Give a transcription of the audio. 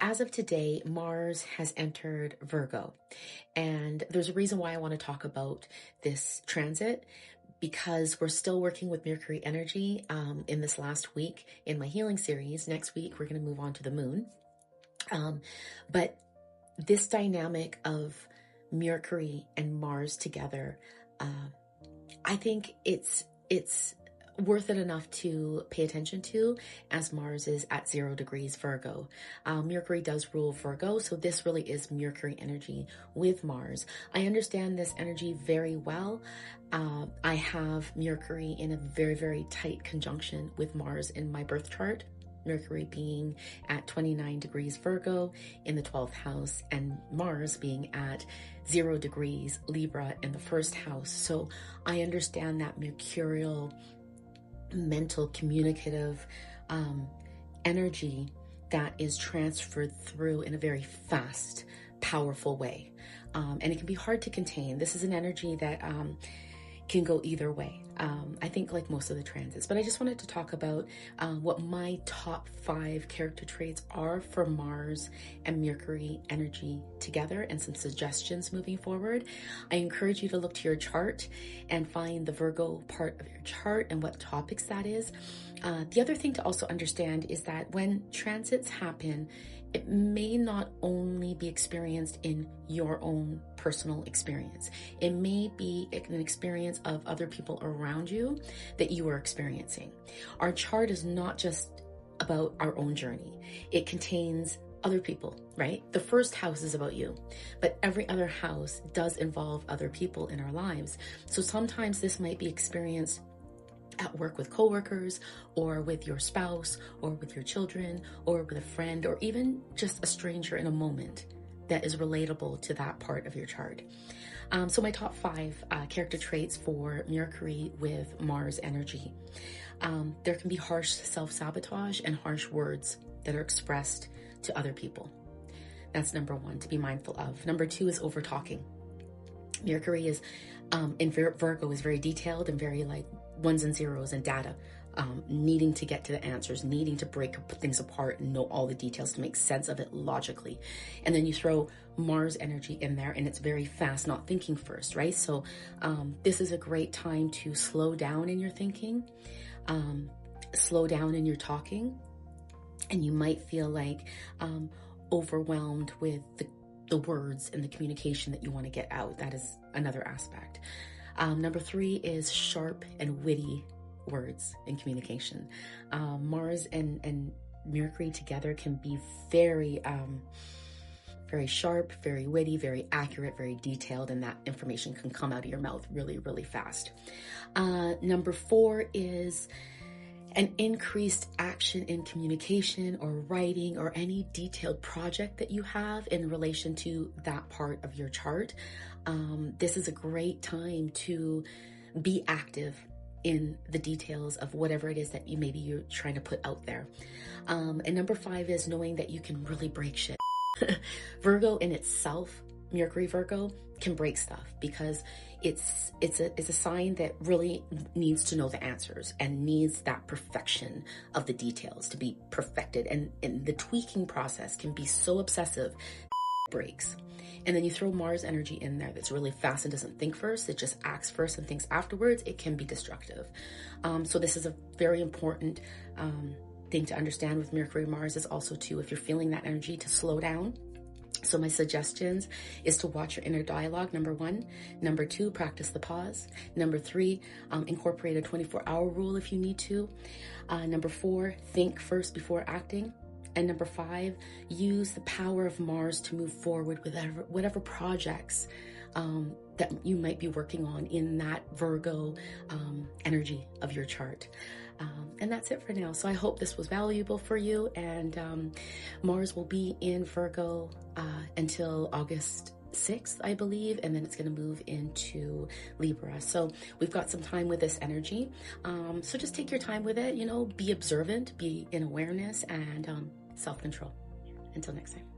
as of today, Mars has entered Virgo. And there's a reason why I want to talk about this transit, because we're still working with Mercury energy in this last week in my healing series. Next week, we're going to move on to the moon. But this dynamic of Mercury and Mars together, I think it's worth it enough to pay attention to, as Mars is at 0 degrees Virgo. Mercury does rule Virgo, so this really is Mercury energy with Mars. I understand this energy very well. I have Mercury in a very, very tight conjunction with Mars in my birth chart. Mercury being at 29 degrees Virgo in the 12th house, and Mars being at 0 degrees Libra in the first house. So I understand that mercurial, mental, communicative energy that is transferred through in a very fast, powerful way. And it can be hard to contain. This is an energy that can go either way. I think like most of the transits, but I just wanted to talk about what my top 5 character traits are for Mars and Mercury energy together, and some suggestions moving forward. I encourage you to look to your chart and find the Virgo part of your chart and what topics that is. The other thing to also understand is that when transits happen, it may not only be experienced in your own personal experience. It may be an experience of other people around you that you are experiencing. Our chart is not just about our own journey. It contains other people, right? The first house is about you, but every other house does involve other people in our lives. So sometimes this might be experienced at work with coworkers, or with your spouse, or with your children, or with a friend, or even just a stranger in a moment that is relatable to that part of your chart. So my top 5 character traits for Mercury with Mars energy. There can be harsh self-sabotage and harsh words that are expressed to other people. That's number 1 to be mindful of. Number 2 is over-talking. Mercury is in Virgo is very detailed and very like ones and zeros and data, needing to get to the answers, needing to break things apart and know all the details to make sense of it logically. And then you throw Mars energy in there and it's very fast, not thinking first, right? So this is a great time to slow down in your thinking, slow down in your talking, and you might feel like overwhelmed with the words and the communication that you want to get out. That is another aspect. Number 3 is sharp and witty words in communication. Mars and Mercury together can be very, very sharp, very witty, very accurate, very detailed, and that information can come out of your mouth really, really fast. Number 4 is an increased action in communication or writing or any detailed project that you have in relation to that part of your chart. This is a great time to be active in the details of whatever it is that you're trying to put out there. And number 5 is knowing that you can really break shit. Virgo in itself, Mercury Virgo, can break stuff because it's a sign that really needs to know the answers and needs that perfection of the details to be perfected. And the tweaking process can be so obsessive, breaks. And then you throw Mars energy in there that's really fast and doesn't think first. It just acts first and thinks afterwards. It can be destructive. So this is a very important thing to understand with Mercury Mars, is also too, if you're feeling that energy, to slow down. So my suggestions is to watch your inner dialogue, number 1. Number 2, practice the pause. Number 3, incorporate a 24-hour rule if you need to. Number 4, think first before acting. And number 5, use the power of Mars to move forward with whatever projects that you might be working on in that Virgo energy of your chart. And that's it for now. So I hope this was valuable for you. And Mars will be in Virgo until August 6th, I believe, and then it's going to move into Libra. So we've got some time with this energy. So just take your time with it, be observant, be in awareness, and self-control. Until next time.